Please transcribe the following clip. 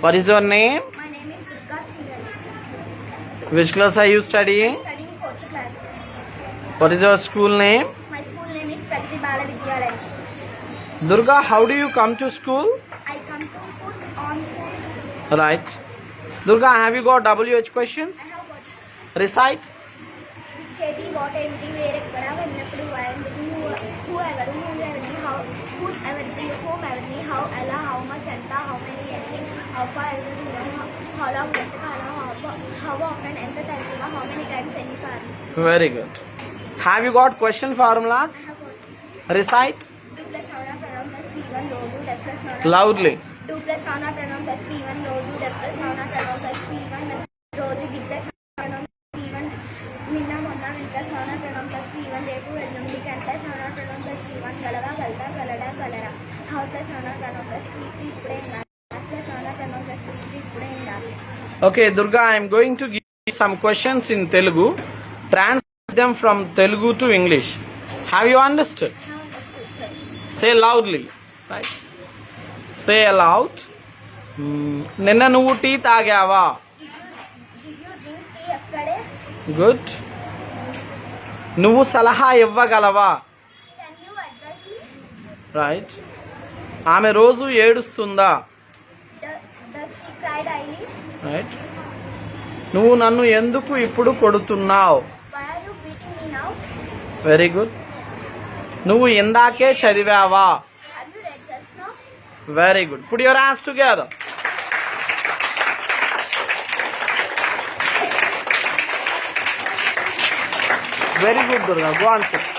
What is your name? My name is Durga Sridhar. Which class are you studying? Studying 4th class. What is your school name? My school name is Pragati Bala Vidyalaya. Durga, how do you come to school? I come to school on foot. Right. Durga, have you got WH questions? I have got Recite. Chedi, what, empty, where, ekkada, vennappudu, and who ever, how, ella, how much, enta, how many, anything, how far, how long, how often, enta times, how many times, any far. Very good. Have you got question formulas? I have got Recite. 2 plus nona pranam plus p1 low 2 plus nona Loudly. 2 plus nona pranam plus p1 low 2 plus nona pranam plus p1 రోజు d plus nona p1 నిన్న మొన్న plus nona pranam plus p1 రేపు ఎల్లుండి can plus nona pranam plus p1 గలరా గలరా గలడా గలరా how plus nona pranam plus p3 ఇప్పుడే ఉండాలి plus nona pranam plus p3 ఇప్పుడే ఉండాలి. Okay, Durga, I am going to give you some questions in Telugu. Translate them from Telugu to English. Have you understood? Now understood, sir. Say loudly. Right? Say aloud. నిన్న నువ్వు tea తాగావా? Did you drink tea yesterday? Good. నువ్వు సలహా ఇవ్వగలవా? Can you advise me? Right. ఆమె రోజు ఏడుస్తుందా? Does she cry daily? Right. నువ్వు నన్ను ఎందుకు ఇప్పుడు కొడుతున్నావు? Why are you beating me now? Very good. నువ్వు ఇందాకే చదివావా? Have you read just now? Very good. Put your hands together. Very good Durga. Go on, sit.